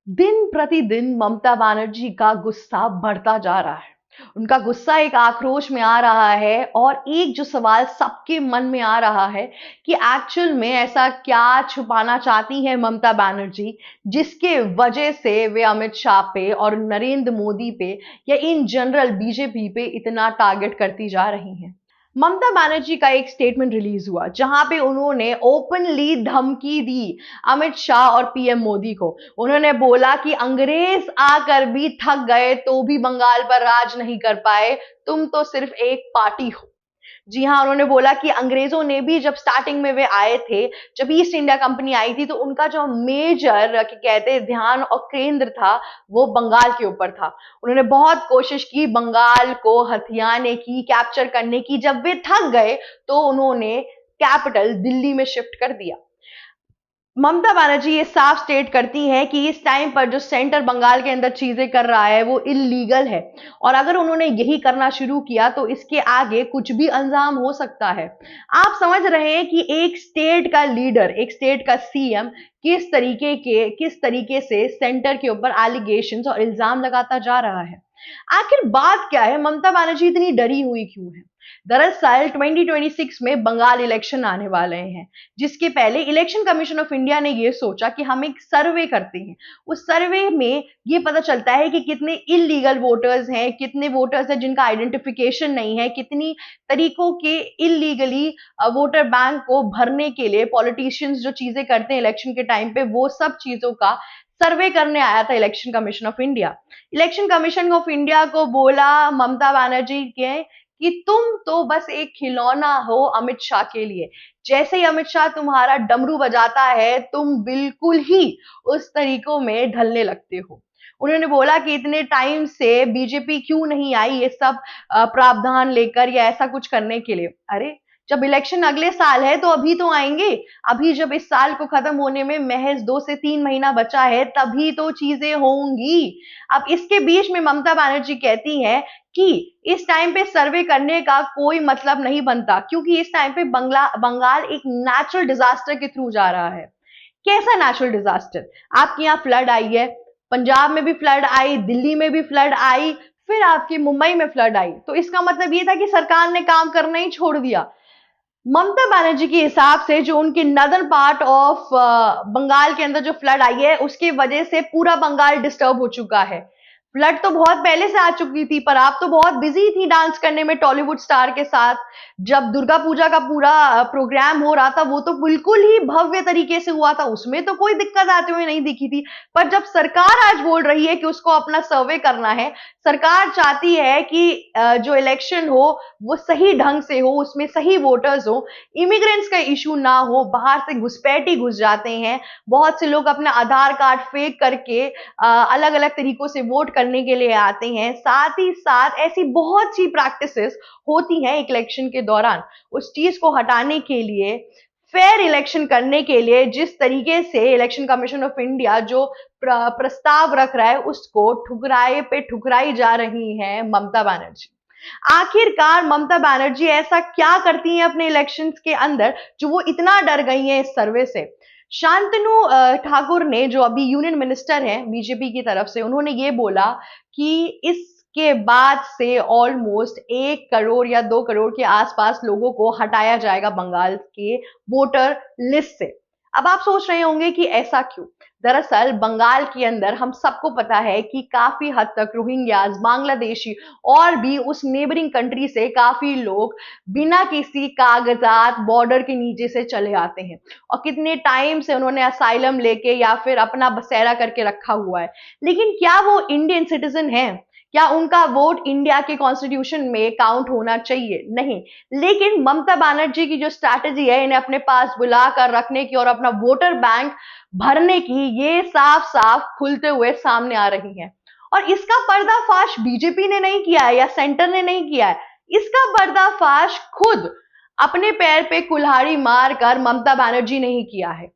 दिन प्रतिदिन ममता बनर्जी का गुस्सा बढ़ता जा रहा है। उनका गुस्सा एक आक्रोश में आ रहा है और एक जो सवाल सबके मन में आ रहा है कि एक्चुअल में ऐसा क्या छुपाना चाहती हैं ममता बनर्जी, जिसके वजह से वे अमित शाह पे और नरेंद्र मोदी पे या इन जनरल बीजेपी पे इतना टारगेट करती जा रही हैं। ममता बनर्जी का एक स्टेटमेंट रिलीज हुआ जहां पे उन्होंने ओपनली धमकी दी अमित शाह और पीएम मोदी को। उन्होंने बोला कि अंग्रेज आकर भी थक गए तो भी बंगाल पर राज नहीं कर पाए, तुम तो सिर्फ एक पार्टी हो। जी हाँ, उन्होंने बोला कि अंग्रेजों ने भी जब स्टार्टिंग में वे आए थे, जब ईस्ट इंडिया कंपनी आई थी, तो उनका जो मेजर कहते हैं ध्यान और केंद्र था वो बंगाल के ऊपर था। उन्होंने बहुत कोशिश की बंगाल को हथियाने की, कैप्चर करने की। जब वे थक गए तो उन्होंने कैपिटल दिल्ली में शिफ्ट कर दिया। ममता बनर्जी ये साफ स्टेट करती हैं कि इस टाइम पर जो सेंटर बंगाल के अंदर चीजें कर रहा है वो इलीगल है, और अगर उन्होंने यही करना शुरू किया तो इसके आगे कुछ भी अंजाम हो सकता है। आप समझ रहे हैं कि एक स्टेट का लीडर, एक स्टेट का सीएम किस तरीके से सेंटर के ऊपर एलिगेशंस और इल्जाम लगाता जा रहा है। आखिर बात क्या है, ममता बनर्जी इतनी डरी हुई क्यों है? दरअसल 2026 में बंगाल इलेक्शन आने वाले हैं, जिसके पहले इलेक्शन कमीशन ऑफ इंडिया ने यह सोचा कि हम एक सर्वे करते हैं। उस सर्वे में यह पता चलता है कि कितने इलीगल वोटर्स हैं, कितने वोटर्स हैं जिनका आइडेंटिफिकेशन नहीं है, कितनी तरीकों के इलीगली वोटर बैंक को भरने के लिए पॉलिटिशियंस जो चीजें करते हैं इलेक्शन के टाइम पे, वो सब चीजों का सर्वे करने आया था election commission of India. Election commission of India को बोला ममता बनर्जी के कि तुम तो बस एक खिलौना हो अमित शाह के लिए। जैसे ही अमित शाह तुम्हारा डमरू बजाता है, तुम बिल्कुल ही उस तरीकों में ढलने लगते हो। उन्होंने बोला कि इतने टाइम से बीजेपी क्यों नहीं आई ये सब प्रावधान लेकर या ऐसा कुछ करने के लिए। अरे, जब इलेक्शन अगले साल है तो अभी तो आएंगे। अभी जब इस साल को खत्म होने में महज 2 से 3 महीना बचा है, तभी तो चीजें होंगी। अब इसके बीच में ममता बनर्जी कहती हैं कि इस टाइम पे सर्वे करने का कोई मतलब नहीं बनता, क्योंकि इस टाइम पे बंगाल एक नेचुरल डिजास्टर के थ्रू जा रहा है। कैसा नेचुरल डिजास्टर? आपके यहाँ फ्लड आई है, पंजाब में भी फ्लड आई, दिल्ली में भी फ्लड आई, फिर आपकी मुंबई में फ्लड आई, तो इसका मतलब ये था कि सरकार ने काम करना ही छोड़ दिया। ममता बनर्जी के हिसाब से जो उनके नदर्न पार्ट ऑफ बंगाल के अंदर जो फ्लड आई है, उसके वजह से पूरा बंगाल डिस्टर्ब हो चुका है। फ्लड तो बहुत पहले से आ चुकी थी, पर आप तो बहुत बिजी थी डांस करने में टॉलीवुड स्टार के साथ। जब दुर्गा पूजा का पूरा प्रोग्राम हो रहा था, वो तो बिल्कुल ही भव्य तरीके से हुआ था, उसमें तो कोई दिक्कत आते हुए नहीं दिखी थी। पर जब सरकार आज बोल रही है कि उसको अपना सर्वे करना है, सरकार चाहती है कि जो इलेक्शन हो वो सही ढंग से हो, उसमें सही वोटर्स हो, इमिग्रेंट्स का इशू ना हो। बाहर से घुसपैठी घुस जाते हैं, बहुत से लोग अपना आधार कार्ड फेक करके अलग अलग तरीकों से वोट करने के लिए आते हैं। साथ ही साथ ऐसी बहुत सी प्रैक्टिसेस होती हैं इलेक्शन के दौरान। उस चीज को हटाने के लिए, फेयर इलेक्शन करने के लिए, जिस तरीके से इलेक्शन कमीशन ऑफ इंडिया जो प्रस्ताव रख रहा है, उसको ठुकराए पे ठुकराई जा रही है ममता बनर्जी। आखिरकार ममता बनर्जी ऐसा क्या करती हैं अपने इलेक्शंस के अंदर जो वो इतना डर गई हैं इस सर्वे से? शांतनु ठाकुर ने, जो अभी यूनियन मिनिस्टर हैं बीजेपी की तरफ से, उन्होंने ये बोला कि इसके बाद से ऑलमोस्ट 1 करोड़ या 2 करोड़ के आसपास लोगों को हटाया जाएगा बंगाल के वोटर लिस्ट से। अब आप सोच रहे होंगे कि ऐसा क्यों? दरअसल बंगाल के अंदर हम सबको पता है कि काफी हद तक रोहिंग्याज, बांग्लादेशी और भी उस नेबरिंग कंट्री से काफी लोग बिना किसी कागजात बॉर्डर के नीचे से चले आते हैं, और कितने टाइम से उन्होंने असाइलम लेके या फिर अपना बसेरा करके रखा हुआ है। लेकिन क्या वो इंडियन सिटीजन है? क्या उनका वोट इंडिया के कॉन्स्टिट्यूशन में काउंट होना चाहिए? नहीं। लेकिन ममता बनर्जी की जो स्ट्रैटेजी है इन्हें अपने पास बुला कर रखने की और अपना वोटर बैंक भरने की, ये साफ साफ खुलते हुए सामने आ रही है। और इसका पर्दाफाश बीजेपी ने नहीं किया है या सेंटर ने नहीं किया है, इसका पर्दाफाश खुद अपने पैर पे कुल्हाड़ी मारकर ममता बनर्जी ने ही किया है।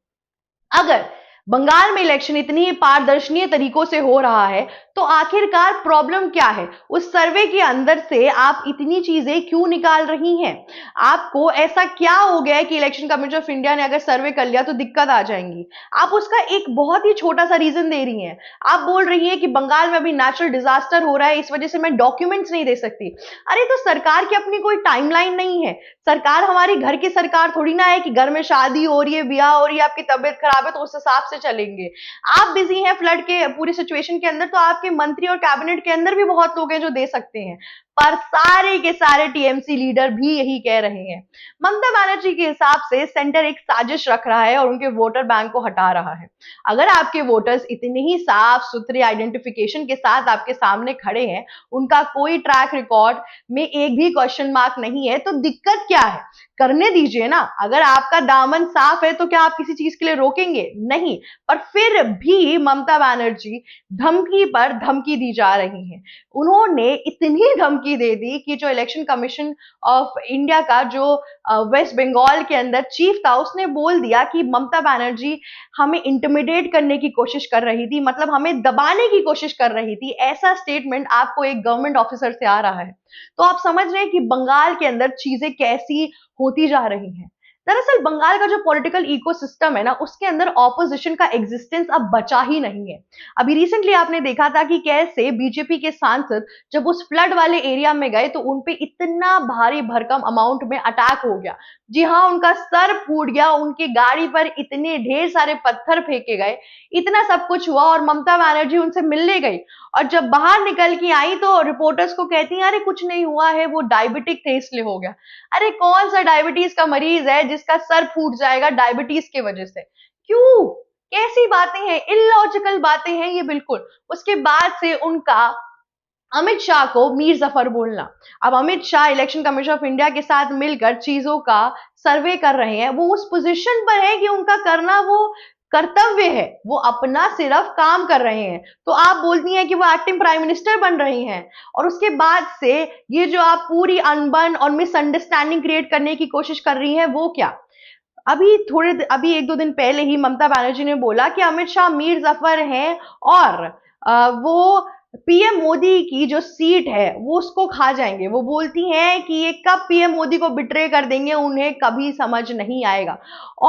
अगर बंगाल में इलेक्शन इतनी पारदर्शी तरीकों से हो रहा है, तो आखिरकार प्रॉब्लम क्या है? उस सर्वे के अंदर से आप इतनी चीजें क्यों निकाल रही हैं? आपको ऐसा क्या हो गया है कि इलेक्शन कमीशन ऑफ इंडिया ने अगर सर्वे कर लिया तो दिक्कत आ जाएंगी? आप उसका एक बहुत ही छोटा सा रीजन दे रही हैं। आप बोल रही हैं कि बंगाल में अभी नेचुरल डिजास्टर हो रहा है, इस वजह से मैं डॉक्यूमेंट्स नहीं दे सकती। अरे तो सरकार की अपनी कोई टाइमलाइन नहीं है। सरकार हमारी घर की सरकार थोड़ी ना है कि घर में शादी हो रही है, ब्याह हो रही है, आपकी तबीयत खराब है तो उस हिसाब से चलेंगे। आप बिजी हैं फ्लड के पूरी सिचुएशन के अंदर, तो आपके मंत्री और कैबिनेट के अंदर भी बहुत लोग हैं जो दे सकते हैं। पर सारे के सारे टीएमसी लीडर भी यही कह रहे हैं। ममता बनर्जी के हिसाब से सेंटर एक साजिश रख रहा है और उनके वोटर बैंक को हटा रहा है। अगर आपके वोटर्स इतने ही साफ सुथरे आइडेंटिफिकेशन के साथ आपके सामने खड़े हैं, उनका कोई ट्रैक रिकॉर्ड में एक भी क्वेश्चन मार्क नहीं है, तो दिक्कत क्या है? करने दीजिए ना। अगर आपका दामन साफ है तो क्या आप किसी चीज के लिए रोकेंगे? नहीं। पर फिर भी ममता बनर्जी धमकी पर धमकी दी जा रही है। उन्होंने इतनी धमकी दे दी कि जो इलेक्शन कमीशन ऑफ इंडिया का जो वेस्ट बंगाल के अंदर चीफ था, उसने बोल दिया कि ममता बनर्जी हमें इंटिमिडेट करने की कोशिश कर रही थी, मतलब हमें दबाने की कोशिश कर रही थी। ऐसा स्टेटमेंट आपको एक गवर्नमेंट ऑफिसर से आ रहा है। तो आप समझ रहे हैं कि बंगाल के अंदर चीजें कैसी होती जा रही हैं। दरअसल बंगाल का जो पॉलिटिकल इकोसिस्टम है ना, उसके अंदर ऑपोजिशन का एग्जिस्टेंस अब बचा ही नहीं है। अभी रिसेंटली आपने देखा था कि कैसे बीजेपी के सांसद जब उस फ्लड वाले एरिया में गए तो उनपे इतना भारी भरकम अमाउंट में अटैक हो गया। जी हाँ, उनका सर फूट गया, उनकी गाड़ी पर इतने ढेर सारे पत्थर फेंके गए, इतना सब कुछ हुआ और ममता बनर्जी उनसे मिलने गई। और जब बाहर निकल के आई तो रिपोर्टर्स को कहती हैं, अरे कुछ नहीं हुआ है, वो डायबिटिक थे इसलिए हो गया। अरे कौन सा डायबिटीज का मरीज है जिसका सर फूट जाएगा डायबिटीज की वजह से? क्यों? कैसी बातें हैं, इलॉजिकल बातें हैं ये बिल्कुल। उसके बाद से उनका अमित शाह को मीर जफर बोलना। अब Amit Shah election commission of India के साथ मिलकर चीजों का सर्वे कर रहे हैं। वो उस पोजीशन पर है कि उनका करना वो कर्तव्य है, वो अपना सिर्फ काम कर रहे हैं। तो आप बोलती हैं कि वो एक्टिंग प्राइम मिनिस्टर बन रही हैं, और उसके बाद से ये जो आप पूरी अनबन और मिसअंडरस्टैंडिंग क्रिएट करने की कोशिश कर रही हैं, वो क्या? अभी एक दो दिन पहले ही ममता बनर्जी ने बोला कि अमित शाह मीर जफर हैं और वो पीएम मोदी की जो सीट है वो उसको खा जाएंगे। वो बोलती हैं कि ये कब पीएम मोदी को बिट्रे कर देंगे उन्हें कभी समझ नहीं आएगा।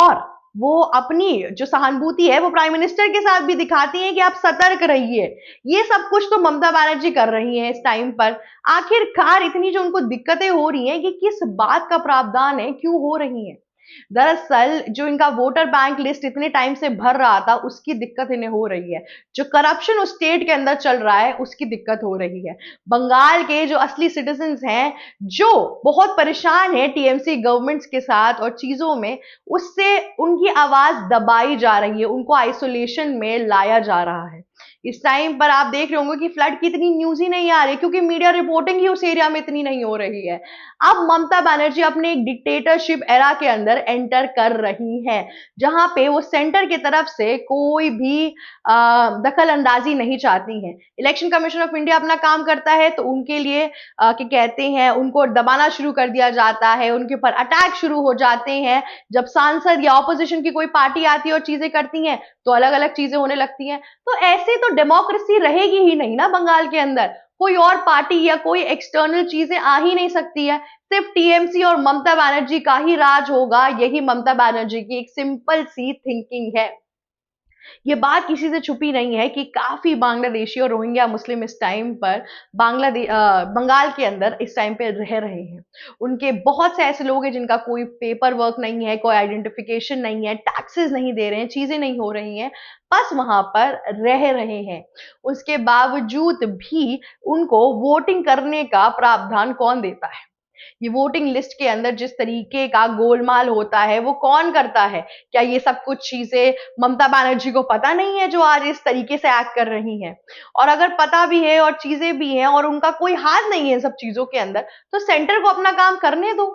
और वो अपनी जो सहानुभूति है वो प्राइम मिनिस्टर के साथ भी दिखाती हैं कि आप सतर्क रहिए। ये सब कुछ तो ममता बनर्जी कर रही हैं इस टाइम पर। आखिरकार इतनी जो उनको दिक्कतें हो रही हैं कि किस बात का प्रावधान है, क्यों हो रही है? दरअसल जो इनका वोटर बैंक लिस्ट इतने टाइम से भर रहा था, उसकी दिक्कत इन्हें हो रही है। जो करप्शन उस स्टेट के अंदर चल रहा है, उसकी दिक्कत हो रही है। बंगाल के जो असली सिटीजन्स हैं, जो बहुत परेशान हैं टीएमसी गवर्नमेंट्स के साथ और चीजों में, उससे उनकी आवाज दबाई जा रही है, उनको आइसोलेशन में लाया जा रहा है। इस टाइम पर आप देख रहे होंगे कि फ्लड की इतनी न्यूज ही नहीं आ रही, क्योंकि मीडिया रिपोर्टिंग ही उस एरिया में इतनी नहीं हो रही है। अब ममता बनर्जी अपने एक डिक्टेटरशिप एरा के अंदर एंटर कर रही है, जहां पे वो सेंटर की तरफ से कोई भी दखल अंदाजी नहीं चाहती हैं। इलेक्शन कमीशन ऑफ इंडिया अपना काम करता है तो उनके लिए क्या कहते हैं, उनको दबाना शुरू कर दिया जाता है, उनके ऊपर अटैक शुरू हो जाते हैं। जब सांसद या ऑपोजिशन की कोई पार्टी आती है और चीजें करती हैं तो अलग अलग चीजें होने लगती हैं। तो ऐसे तो डेमोक्रेसी रहेगी ही नहीं ना बंगाल के अंदर। कोई और पार्टी या कोई एक्सटर्नल चीजें आ ही नहीं सकती है। सिर्फ टीएमसी और ममता बनर्जी का ही राज होगा। यही ममता बनर्जी की एक सिंपल सी थिंकिंग है। ये बात किसी से छुपी नहीं है कि काफी बांग्लादेशी और रोहिंग्या मुस्लिम इस टाइम पर बंगाल के अंदर इस टाइम पे रह रहे हैं। उनके बहुत से ऐसे लोग हैं जिनका कोई पेपर वर्क नहीं है, कोई आइडेंटिफिकेशन नहीं है, टैक्सेस नहीं दे रहे हैं, चीजें नहीं हो रही हैं, बस वहां पर रह रहे हैं। उसके बावजूद भी उनको वोटिंग करने का प्रावधान कौन देता है? ये वोटिंग लिस्ट के अंदर जिस तरीके का गोलमाल होता है वो कौन करता है? क्या ये सब कुछ चीजें ममता बनर्जी को पता नहीं है जो आज इस तरीके से एक्ट कर रही हैं? और अगर पता भी है और चीजें भी हैं और उनका कोई हाथ नहीं है सब चीजों के अंदर, तो सेंटर को अपना काम करने दो।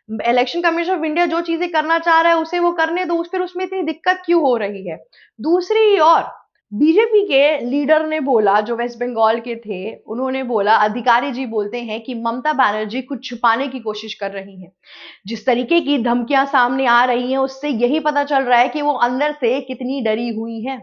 इलेक्शन कमीशन ऑफ इंडिया जो चीजें करना चाह रहा है उसे वो करने दो, फिर उसमें इतनी दिक्कत क्यों हो रही है? दूसरी ओर बीजेपी के लीडर ने बोला, जो वेस्ट बंगाल के थे, उन्होंने बोला, अधिकारी जी बोलते हैं कि ममता बनर्जी कुछ छुपाने की कोशिश कर रही हैं। जिस तरीके की धमकियां सामने आ रही हैं उससे यही पता चल रहा है कि वो अंदर से कितनी डरी हुई हैं।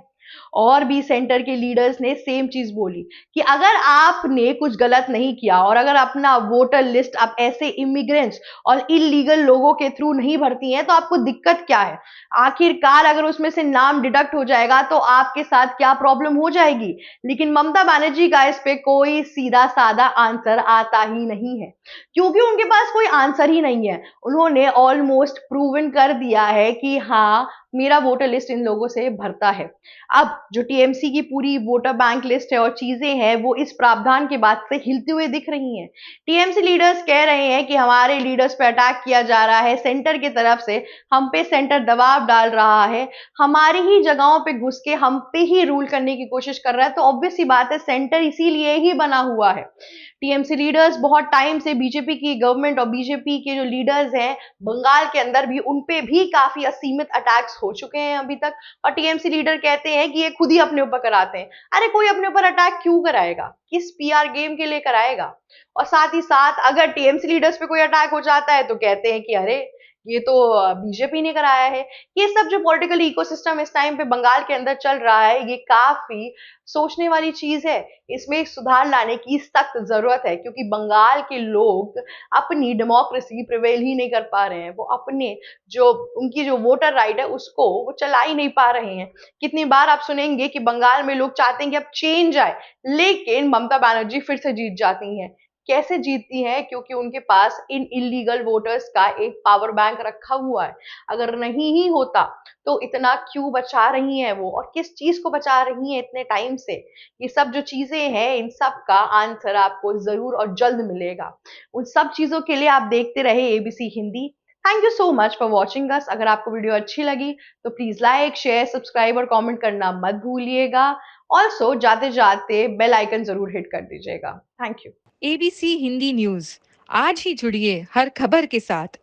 और भी सेंटर के लीडर्स ने सेम चीज बोली कि अगर आपने कुछ गलत नहीं किया और अगर अपना वोटर लिस्ट आप ऐसे इमिग्रेंट्स और इलीगल लोगों के थ्रू नहीं भरती हैं तो आपको दिक्कत क्या है? आखिरकार अगर उसमें से नाम डिडक्ट हो जाएगा तो आपके साथ क्या प्रॉब्लम हो जाएगी? लेकिन ममता बनर्जी का इस पे कोई सीधा साधा आंसर आता ही नहीं है, क्योंकि उनके पास कोई आंसर ही नहीं है। उन्होंने ऑलमोस्ट प्रूवन कर दिया है कि हाँ, मेरा वोटर लिस्ट इन लोगों से भरता है। अब जो टीएमसी की पूरी वोटर बैंक लिस्ट है और चीजें हैं वो इस प्रावधान के बाद से हिलती हुई दिख रही हैं। टीएमसी लीडर्स कह रहे हैं कि हमारे लीडर्स पे अटैक किया जा रहा है, सेंटर की तरफ से हम पे सेंटर दबाव डाल रहा है, हमारी ही जगहों पे घुस के हम पे ही रूल करने की कोशिश कर रहा है। तो ऑब्वियस सी बात है, सेंटर इसीलिए ही बना हुआ है। टीएमसी लीडर्स बहुत टाइम से बीजेपी की गवर्नमेंट और बीजेपी के जो लीडर्स हैं बंगाल के अंदर भी, उन पे भी काफी असीमित अटैक्स हो चुके हैं अभी तक। और टीएमसी लीडर कहते हैं कि ये खुद ही अपने ऊपर कराते हैं। अरे कोई अपने ऊपर अटैक क्यों कराएगा? किस पीआर गेम के लिए कराएगा? और साथ ही साथ अगर टीएमसी लीडर्स पे कोई अटैक हो जाता है तो कहते हैं कि अरे ये तो बीजेपी ने कराया है। ये सब जो पॉलिटिकल इकोसिस्टम इस टाइम पे बंगाल के अंदर चल रहा है, ये काफी सोचने वाली चीज है। इसमें सुधार लाने की सख्त जरूरत है, क्योंकि बंगाल के लोग अपनी डेमोक्रेसी प्रिवेल ही नहीं कर पा रहे हैं। वो अपने जो उनकी जो वोटर राइट है उसको वो चला ही नहीं पा रहे हैं। कितनी बार आप सुनेंगे कि बंगाल में लोग चाहते हैं कि अब चेंज आए, लेकिन ममता बनर्जी फिर से जीत जाती हैं। कैसे जीतती हैं? क्योंकि उनके पास इन इलीगल वोटर्स का एक पावर बैंक रखा हुआ है। अगर नहीं ही होता तो इतना क्यों बचा रही हैं वो, और किस चीज को बचा रही हैं इतने टाइम से? ये सब जो चीजें हैं, इन सब का आंसर आपको जरूर और जल्द मिलेगा। उन सब चीजों के लिए आप देखते रहे ABC Hindi. Thank you so much for watching us. अगर आपको वीडियो अच्छी लगी तो प्लीज लाइक, शेयर, सब्सक्राइब और कमेंट करना मत भूलिएगा। ऑल्सो जाते जाते बेल आइकन जरूर हिट कर दीजिएगा। Thank you. ABC Hindi news, आज ही जुड़िए हर खबर के साथ।